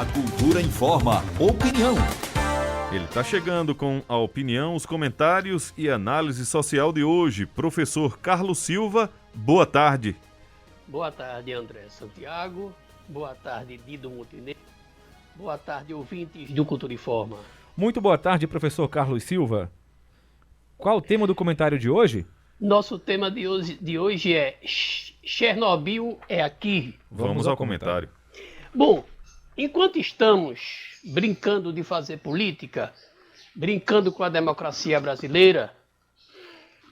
A Cultura informa. Opinião. Ele está chegando com a opinião, os comentários e análise social de hoje. Professor Carlos Silva, boa tarde. Boa tarde, André Santiago. Boa tarde, Dido Montenegro. Boa tarde, ouvintes do Cultura Informa. Muito boa tarde, professor Carlos Silva. Qual o tema do comentário de hoje? Nosso tema de hoje é Chernobyl é aqui. Vamos ao comentário. Bom, enquanto estamos brincando de fazer política, brincando com a democracia brasileira,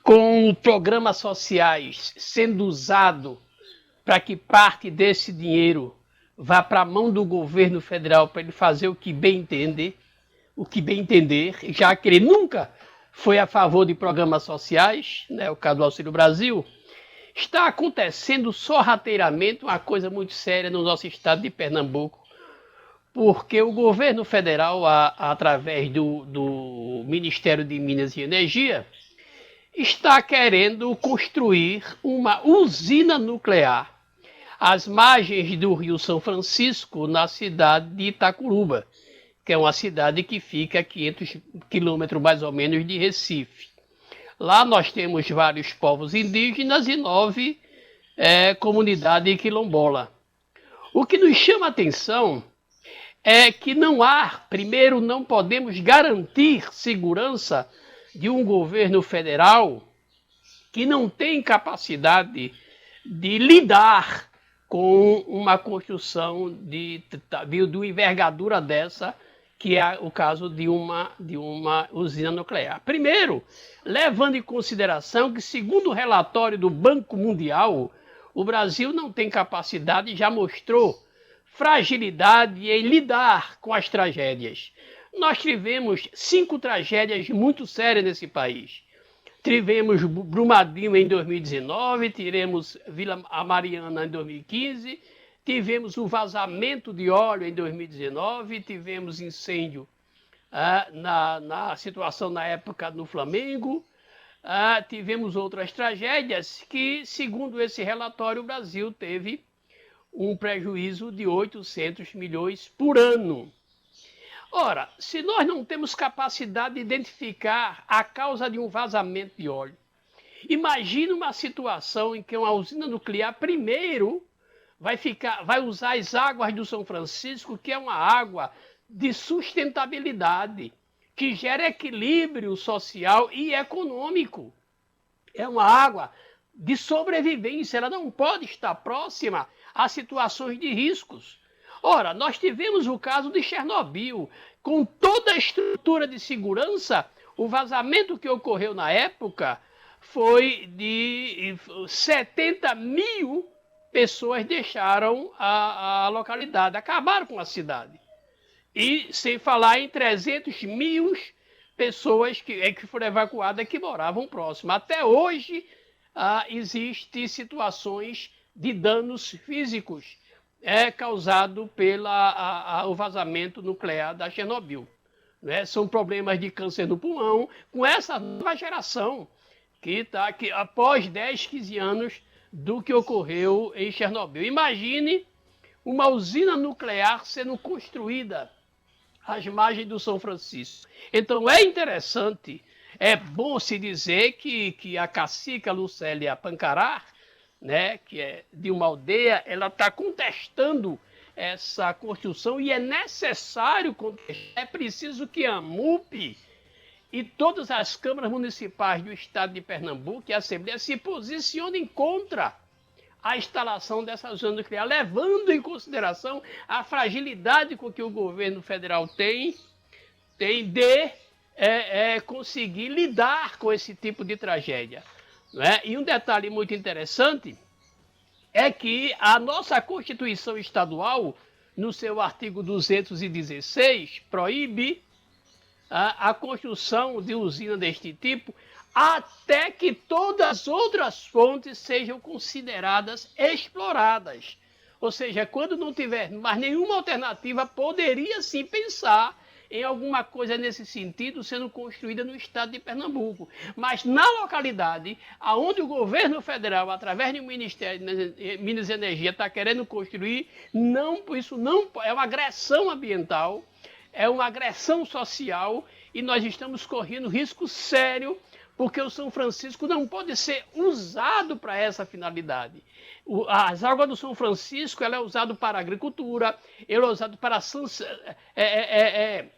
com programas sociais sendo usado para que parte desse dinheiro vá para a mão do governo federal para ele fazer o que bem entender, já que ele nunca foi a favor de programas sociais, né, o caso do Auxílio Brasil, está acontecendo sorrateiramente uma coisa muito séria no nosso estado de Pernambuco, porque o governo federal, através do Ministério de Minas e Energia, está querendo construir uma usina nuclear às margens do Rio São Francisco, na cidade de Itacuruba, que é uma cidade que fica a 500 quilômetros mais ou menos de Recife. Lá nós temos vários povos indígenas e 9 comunidades quilombola. O que nos chama a atenção é que primeiro, não podemos garantir segurança de um governo federal que não tem capacidade de lidar com uma construção de envergadura dessa, que é o caso de uma usina nuclear. Primeiro, levando em consideração que, segundo o relatório do Banco Mundial, o Brasil não tem capacidade, já mostrou fragilidade em lidar com as tragédias. Nós tivemos 5 tragédias muito sérias nesse país. Tivemos Brumadinho em 2019, tivemos Vila Mariana em 2015, tivemos o vazamento de óleo em 2019, tivemos incêndio na situação na época no Flamengo, tivemos outras tragédias que, segundo esse relatório, o Brasil teve um prejuízo de 800 milhões por ano. Ora, se nós não temos capacidade de identificar a causa de um vazamento de óleo, imagine uma situação em que uma usina nuclear, primeiro, vai usar as águas do São Francisco, que é uma água de sustentabilidade, que gera equilíbrio social e econômico. É uma água de sobrevivência, ela não pode estar próxima a situações de riscos. Ora, nós tivemos o caso de Chernobyl, com toda a estrutura de segurança. O vazamento que ocorreu na época foi de 70 mil pessoas deixaram a localidade, acabaram com a cidade. E sem falar em 300 mil pessoas que foram evacuadas que moravam próximo. Até hoje existem situações de danos físicos causado pelo vazamento nuclear da Chernobyl. Né? São problemas de câncer no pulmão, com essa nova geração que após 10, 15 anos do que ocorreu em Chernobyl. Imagine uma usina nuclear sendo construída às margens do São Francisco. Então é interessante, é bom se dizer que a cacica Lucélia Pancará, né, que é de uma aldeia, ela está contestando essa construção e é necessário contestar. É preciso que a MUP e todas as câmaras municipais do estado de Pernambuco e a Assembleia se posicionem contra a instalação dessa usina nuclear, levando em consideração a fragilidade com que o governo federal tem de conseguir lidar com esse tipo de tragédia. Né? E um detalhe muito interessante é que a nossa Constituição Estadual, no seu artigo 216, proíbe a construção de usina deste tipo até que todas as outras fontes sejam consideradas exploradas. Ou seja, quando não tiver mais nenhuma alternativa, poderia sim pensar em alguma coisa nesse sentido sendo construída no estado de Pernambuco. Mas na localidade, aonde o governo federal, através do Ministério de Minas e Energia, está querendo construir, isso não é uma agressão ambiental, é uma agressão social e nós estamos correndo risco sério porque o São Francisco não pode ser usado para essa finalidade. As águas do São Francisco ela é usado para agricultura, ele é usado para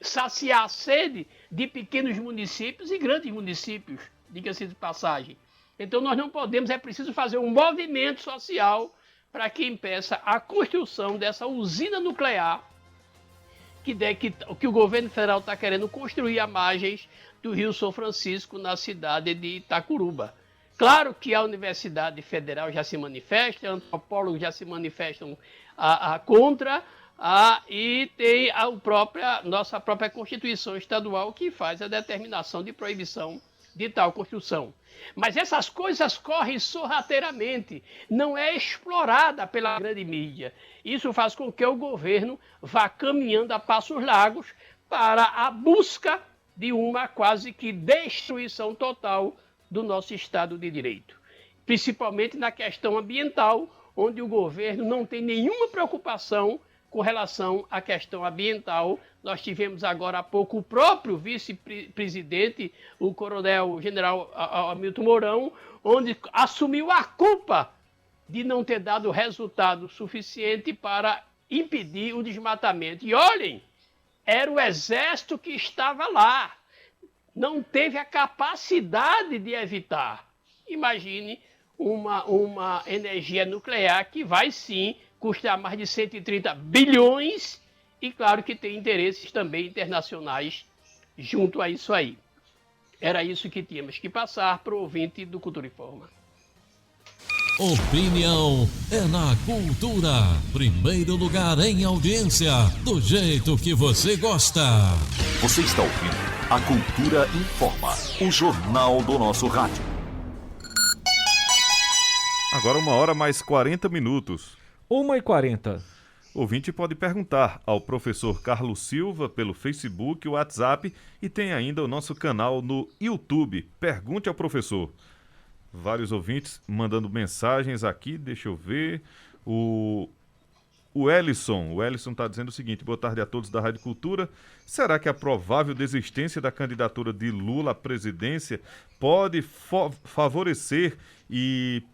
saciar a sede de pequenos municípios e grandes municípios, diga-se de passagem. Então nós não podemos, é preciso fazer um movimento social para que impeça a construção dessa usina nuclear que o governo federal está querendo construir à margens do Rio São Francisco, na cidade de Itacuruba. Claro que a Universidade Federal já se manifesta, antropólogos já se manifestam contra, e tem nossa própria Constituição Estadual que faz a determinação de proibição de tal construção. Mas essas coisas correm sorrateiramente, não é explorada pela grande mídia. Isso faz com que o governo vá caminhando a passos largos para a busca de uma quase que destruição total do nosso Estado de Direito. Principalmente na questão ambiental, onde o governo não tem nenhuma preocupação com relação à questão ambiental. Nós tivemos agora há pouco o próprio vice-presidente, o coronel-general Hamilton Mourão, onde assumiu a culpa de não ter dado resultado suficiente para impedir o desmatamento. E olhem, era o Exército que estava lá, não teve a capacidade de evitar. Imagine uma energia nuclear que vai sim custar mais de 130 bilhões e claro que tem interesses também internacionais junto a isso aí. Era isso que tínhamos que passar para o ouvinte do Cultura em Forma. Opinião é na cultura. Primeiro lugar em audiência, do jeito que você gosta. Você está ouvindo a Cultura em Forma, o jornal do nosso rádio. Agora 1h mais 40 minutos. 1h40. O ouvinte pode perguntar ao professor Carlos Silva pelo Facebook, WhatsApp e tem ainda o nosso canal no YouTube. Pergunte ao professor. Vários ouvintes mandando mensagens aqui, deixa eu ver. O Ellison está dizendo o seguinte: boa tarde a todos da Rádio Cultura. Será que a provável desistência da candidatura de Lula à presidência pode favorecer e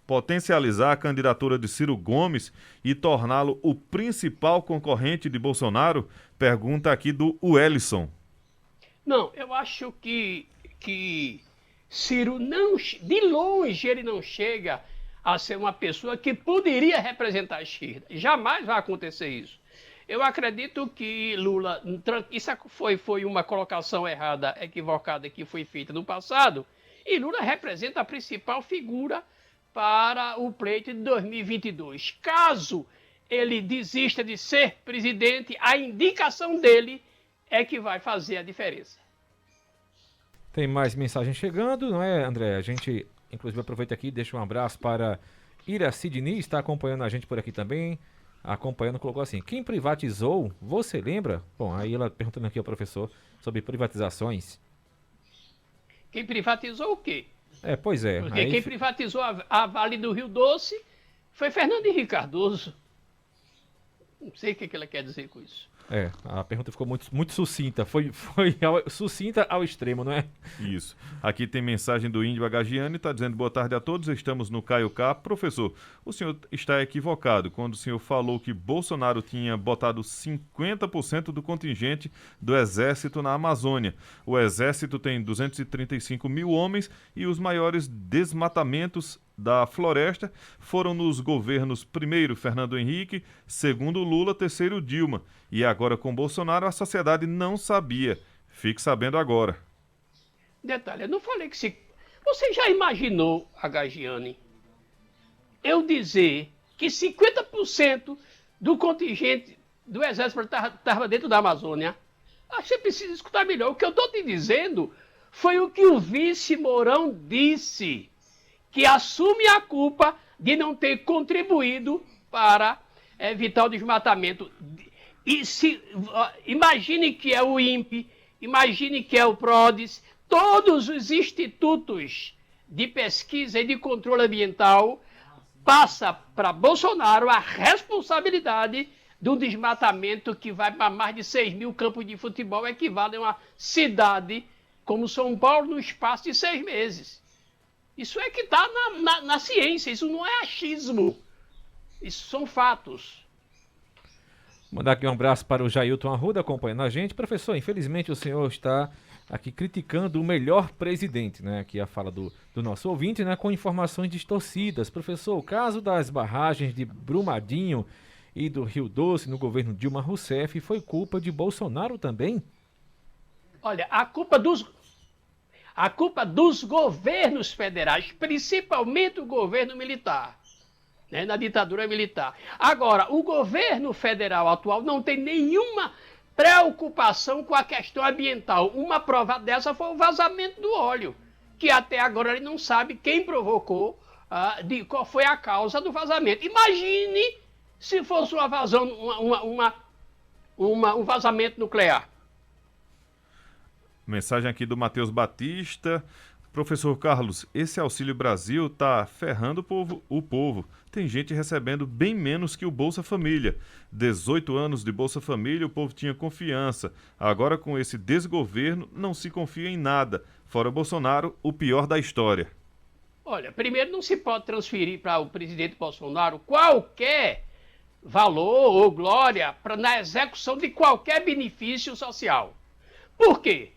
potencializar a candidatura de Ciro Gomes e torná-lo o principal concorrente de Bolsonaro? Pergunta aqui do Ellison. Não, eu acho que Ciro, de longe, ele não chega a ser uma pessoa que poderia representar a esquerda. Jamais vai acontecer isso. Eu acredito que Lula, isso foi uma colocação errada, equivocada que foi feita no passado, e Lula representa a principal figura para o pleito de 2022. Caso ele desista de ser presidente, a indicação dele é que vai fazer a diferença. Tem mais mensagem chegando, não é, André? A gente, inclusive, aproveita aqui e deixa um abraço para Iraci Diniz, está acompanhando a gente por aqui também. Acompanhando, colocou assim: quem privatizou, você lembra? Bom, aí ela perguntando aqui ao professor sobre privatizações. Quem privatizou o quê? Pois é. Porque quem privatizou a Vale do Rio Doce foi Fernando Henrique Cardoso. Não sei o que ela quer dizer com isso. A pergunta ficou muito sucinta. Foi sucinta ao extremo, não é? Isso. Aqui tem mensagem do Índio Agagiani, está dizendo: boa tarde a todos, estamos no Caio K. Professor, o senhor está equivocado quando o senhor falou que Bolsonaro tinha botado 50% do contingente do Exército na Amazônia. O Exército tem 235 mil homens e os maiores desmatamentos da floresta foram nos governos primeiro Fernando Henrique, segundo Lula, terceiro Dilma. E agora com Bolsonaro a sociedade não sabia. Fique sabendo agora. Detalhe, eu não falei que se... Você já imaginou, Agagiani, eu dizer que 50% do contingente do Exército estava dentro da Amazônia? Acho que você precisa escutar melhor. O que eu estou te dizendo foi o que o vice Mourão disse, que assume a culpa de não ter contribuído para evitar o desmatamento. Imagine que é o INPE, imagine que é o PRODES, todos os institutos de pesquisa e de controle ambiental passa para Bolsonaro a responsabilidade do desmatamento que vai para mais de 6 mil campos de futebol, equivale a uma cidade como São Paulo no espaço de 6 meses. Isso é que está na ciência, isso não é achismo, isso são fatos. Mandar aqui um abraço para o Jailton Arruda acompanhando a gente. Professor, infelizmente o senhor está aqui criticando o melhor presidente, né? Aqui a fala do nosso ouvinte, né? Com informações distorcidas. Professor, o caso das barragens de Brumadinho e do Rio Doce no governo Dilma Rousseff foi culpa de Bolsonaro também? Olha, a culpa dos governos federais, principalmente o governo militar, né, na ditadura militar. Agora, o governo federal atual não tem nenhuma preocupação com a questão ambiental. Uma prova dessa foi o vazamento do óleo, que até agora ele não sabe quem provocou, qual foi a causa do vazamento. Imagine se fosse uma vazão, um vazamento nuclear. Mensagem aqui do Matheus Batista. Professor Carlos, esse Auxílio Brasil tá ferrando o povo. Tem gente recebendo bem menos que o Bolsa Família. 18 anos de Bolsa Família, o povo tinha confiança. Agora, com esse desgoverno, não se confia em nada. Fora Bolsonaro, o pior da história. Olha, primeiro não se pode transferir para o presidente Bolsonaro qualquer valor ou glória na execução de qualquer benefício social. Por quê?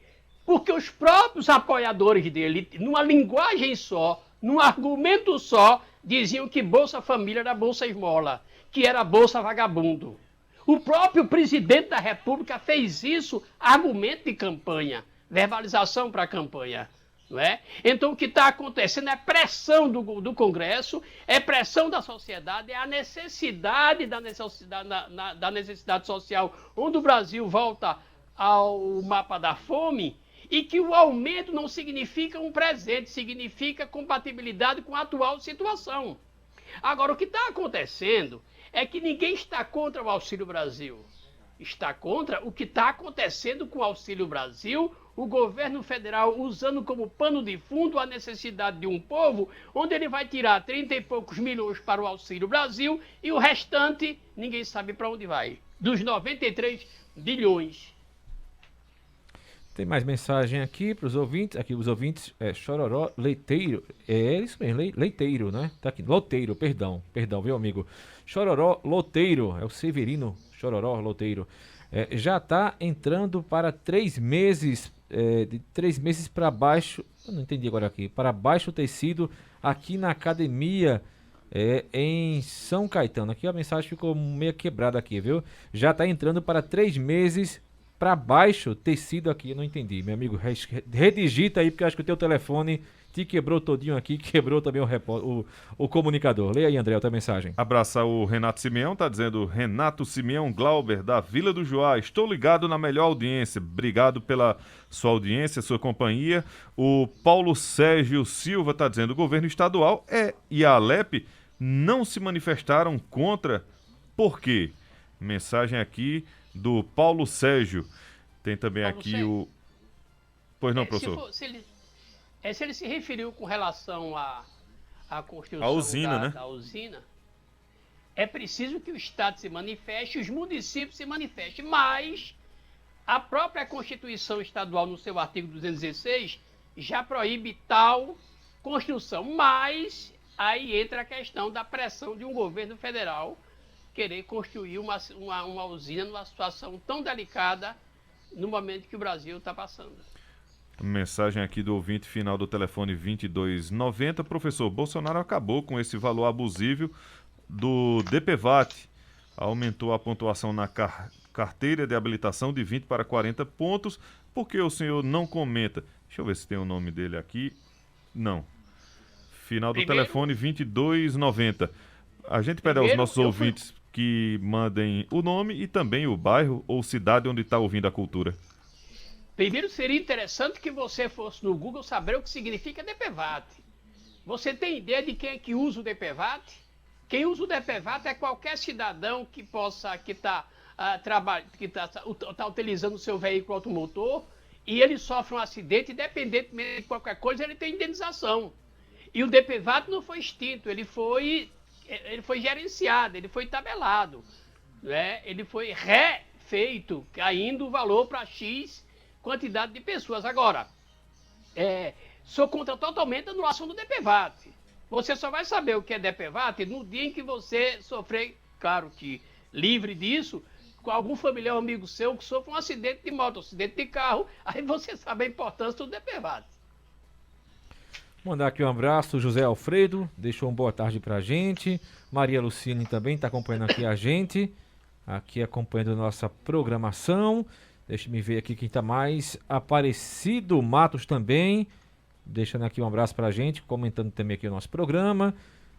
Porque os próprios apoiadores dele, numa linguagem só, num argumento só, diziam que Bolsa Família era Bolsa Esmola, que era Bolsa Vagabundo. O próprio presidente da República fez isso, argumento de campanha, verbalização para a campanha. Não é? Então o que está acontecendo é pressão do Congresso, é pressão da sociedade, é a necessidade da necessidade social, onde o Brasil volta ao mapa da fome, e que o aumento não significa um presente, significa compatibilidade com a atual situação. Agora, o que está acontecendo é que ninguém está contra o Auxílio Brasil. Está contra o que está acontecendo com o Auxílio Brasil, o governo federal usando como pano de fundo a necessidade de um povo, onde ele vai tirar 30 e poucos milhões para o Auxílio Brasil e o restante ninguém sabe para onde vai. Dos 93 bilhões. Tem mais mensagem aqui para os ouvintes. Aqui os ouvintes, Chororó Leiteiro. É isso mesmo, Leiteiro, né? Tá aqui, Loteiro, perdão, viu, amigo? Chororó Loteiro, é o Severino Chororó Loteiro. Já está entrando para 3 meses, de 3 meses para baixo, eu não entendi agora aqui, para baixo tecido aqui na academia em São Caetano. Aqui a mensagem ficou meio quebrada aqui, viu? Já está entrando para 3 meses para baixo tecido aqui, eu não entendi, meu amigo, redigita aí, porque eu acho que o teu telefone te quebrou todinho aqui, quebrou também o comunicador. Leia aí, André, a tua mensagem. Abraçar o Renato Simeão, tá dizendo Renato Simeão Glauber, da Vila do Joá. Estou ligado na melhor audiência. Obrigado pela sua audiência, sua companhia. O Paulo Sérgio Silva tá dizendo o governo estadual e a Alep não se manifestaram contra. Por quê? Mensagem aqui do Paulo Sérgio. Tem também Paulo aqui Sérgio. O... Pois não, professor? Se ele se referiu com relação à construção a usina, da usina, é preciso que o Estado se manifeste, os municípios se manifestem, mas a própria Constituição Estadual, no seu artigo 216, já proíbe tal construção, mas aí entra a questão da pressão de um governo federal querer construir uma usina numa situação tão delicada no momento que o Brasil está passando. Mensagem aqui do ouvinte final do telefone 2290. Professor, Bolsonaro acabou com esse valor abusivo do DPVAT. Aumentou a pontuação na carteira de habilitação de 20 para 40 pontos. Por que o senhor não comenta? Deixa eu ver se tem o nome dele aqui. Não. Final do telefone 2290. A gente pede aos nossos ouvintes que mandem o nome e também o bairro ou cidade onde está ouvindo a cultura. Primeiro, seria interessante que você fosse no Google saber o que significa DPVAT. Você tem ideia de quem é que usa o DPVAT? Quem usa o DPVAT é qualquer cidadão que está utilizando o seu veículo automotor e ele sofre um acidente, independentemente de qualquer coisa, ele tem indenização. E o DPVAT não foi extinto, ele foi gerenciado, ele foi tabelado, né? Ele foi refeito, caindo o valor para X quantidade de pessoas. Agora, sou contra totalmente a anulação do DPVAT. Você só vai saber o que é DPVAT no dia em que você sofrer, claro que livre disso, com algum familiar ou amigo seu que sofre um acidente de moto, um acidente de carro, aí você sabe a importância do DPVAT. Mandar aqui um abraço, José Alfredo, deixou uma boa tarde pra gente. Maria Luciane também está acompanhando aqui a gente, aqui acompanhando a nossa programação. Deixa me ver aqui quem está mais. Aparecido Matos também, deixando aqui um abraço pra gente, comentando também aqui o nosso programa.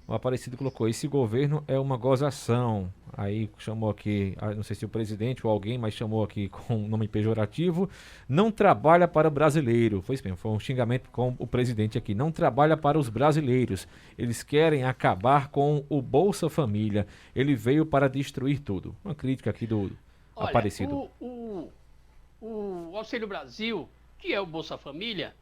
O Aparecido colocou, esse governo é uma gozação. Aí chamou aqui, não sei se o presidente ou alguém, mas chamou aqui com um nome pejorativo. Não trabalha para o brasileiro. Foi isso mesmo, foi um xingamento com o presidente aqui. Não trabalha para os brasileiros. Eles querem acabar com o Bolsa Família. Ele veio para destruir tudo. Uma crítica aqui do Aparecido. O Auxílio Brasil, que é o Bolsa Família,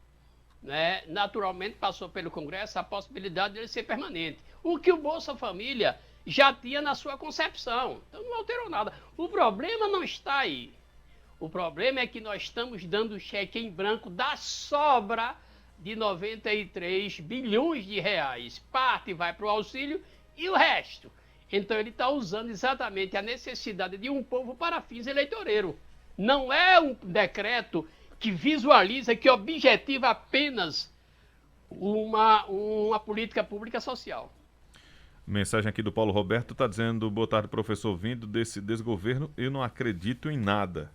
né, naturalmente passou pelo Congresso a possibilidade de ele ser permanente. O que o Bolsa Família já tinha na sua concepção. Então não alterou nada. O problema não está aí. O problema é que nós estamos dando cheque em branco da sobra de 93 bilhões de reais. Parte vai para o auxílio e o resto. Então ele está usando exatamente a necessidade de um povo para fins eleitoreiros. Não é um decreto que visualiza, que objetiva apenas uma política pública social. Mensagem aqui do Paulo Roberto, está dizendo, boa tarde, professor, vindo desse desgoverno, eu não acredito em nada.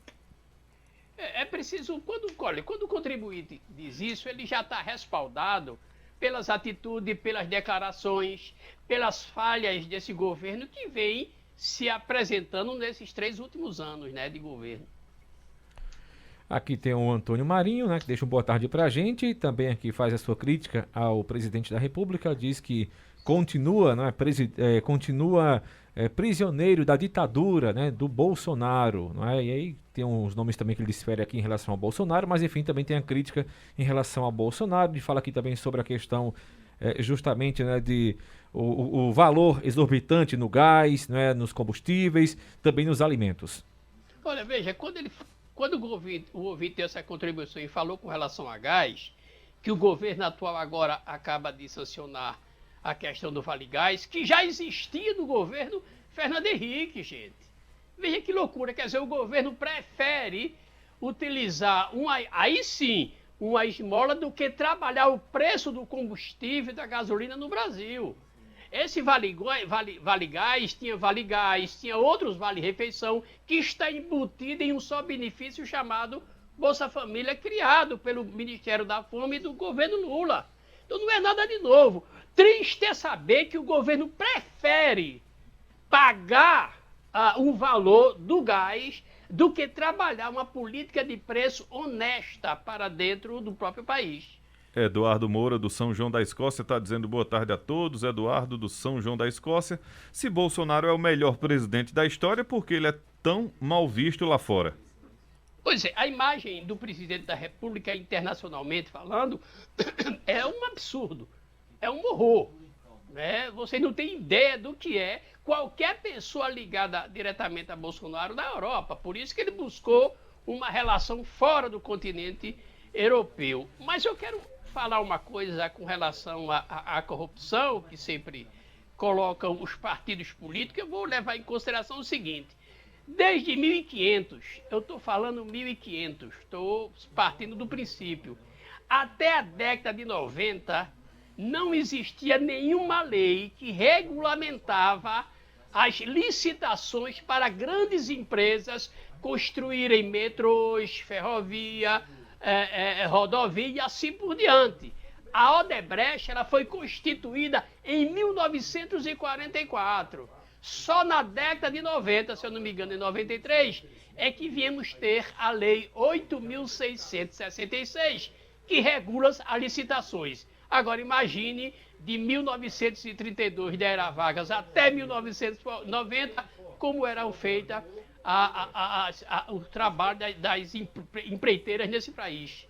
É preciso, quando o contribuinte diz isso, ele já está respaldado pelas atitudes, pelas declarações, pelas falhas desse governo que vem se apresentando nesses 3 últimos anos, né, de governo. Aqui tem o Antônio Marinho, né, que deixa uma boa tarde pra gente, também aqui faz a sua crítica ao presidente da República, diz que continua, prisioneiro da ditadura, né, do Bolsonaro, não é? E aí tem uns nomes também que ele desfere aqui em relação ao Bolsonaro, mas enfim, também tem a crítica em relação ao Bolsonaro, ele fala aqui também sobre a questão justamente, né, de o valor exorbitante no gás, né, nos combustíveis, também nos alimentos. Olha, veja, quando o ouvinte deu essa contribuição e falou com relação a gás, que o governo atual agora acaba de sancionar a questão do Vale Gás, que já existia no governo Fernando Henrique, gente. Veja que loucura, quer dizer, o governo prefere utilizar, aí sim, uma esmola do que trabalhar o preço do combustível e da gasolina no Brasil. Esse Vale Gás, tinha outros Vale Refeição, que está embutido em um só benefício chamado Bolsa Família, criado pelo Ministério da Fome e do governo Lula. Então não é nada de novo. Triste é saber que o governo prefere pagar o valor do gás do que trabalhar uma política de preço honesta para dentro do próprio país. Eduardo Moura, do São João da Escócia, está dizendo boa tarde a todos. Eduardo, do São João da Escócia. Se Bolsonaro é o melhor presidente da história, por que ele é tão mal visto lá fora? Pois é, a imagem do presidente da República, internacionalmente falando, é um absurdo, é um horror. Né? Você não tem ideia do que é qualquer pessoa ligada diretamente a Bolsonaro na Europa. Por isso que ele buscou uma relação fora do continente europeu. Mas eu quero falar uma coisa com relação à corrupção, que sempre colocam os partidos políticos. Eu vou levar em consideração o seguinte: desde 1500, eu estou falando 1500, estou partindo do princípio, até a década de 90, não existia nenhuma lei que regulamentava as licitações para grandes empresas construírem metrôs, ferrovia, rodovia e assim por diante. A Odebrecht ela foi constituída em 1944. Só na década de 90, se eu não me engano, em 93, é que viemos ter a Lei 8.666, que regula as licitações. Agora imagine de 1932 deram vagas até 1990, como eram feitas o trabalho das empreiteiras nesse país.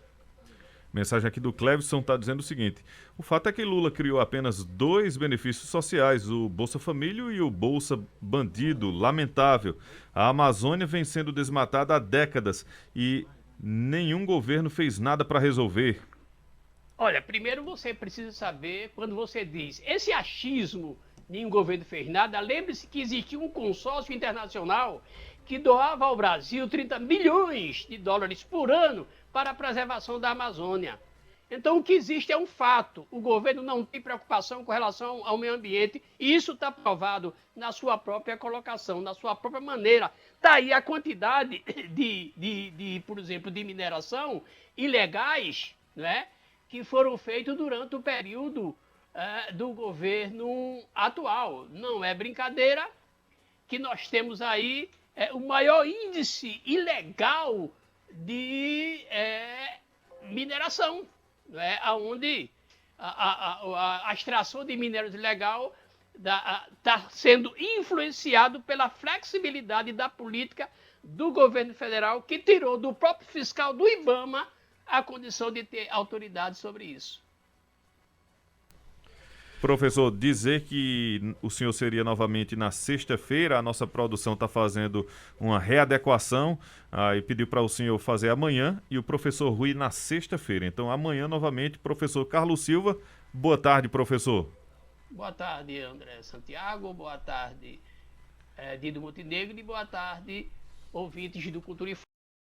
Mensagem aqui do Clevison está dizendo o seguinte: o fato é que Lula criou apenas 2 benefícios sociais, o Bolsa Família e o Bolsa Bandido. Lamentável. A Amazônia vem sendo desmatada há décadas e nenhum governo fez nada para resolver. Olha, primeiro você precisa saber, quando você diz esse achismo, nenhum governo fez nada, lembre-se que existia um consórcio internacional que doava ao Brasil 30 milhões de dólares por ano para a preservação da Amazônia. Então o que existe é um fato, o governo não tem preocupação com relação ao meio ambiente e isso está provado na sua própria colocação, na sua própria maneira. Está aí a quantidade por exemplo, de mineração ilegais, né, que foram feitos durante o período do governo atual. Não é brincadeira que nós temos aí o maior índice ilegal de mineração, né? Onde a extração de minérios ilegal está sendo influenciado pela flexibilidade da política do governo federal, que tirou do próprio fiscal do IBAMA a condição de ter autoridade sobre isso. Professor, dizer que o senhor seria novamente na sexta-feira, a nossa produção está fazendo uma readequação e pediu para o senhor fazer amanhã e o professor Rui na sexta-feira. Então amanhã novamente, professor Carlos Silva. Boa tarde, professor. Boa tarde, André Santiago. Boa tarde, Dido Montenegro. E boa tarde, ouvintes do Cultura e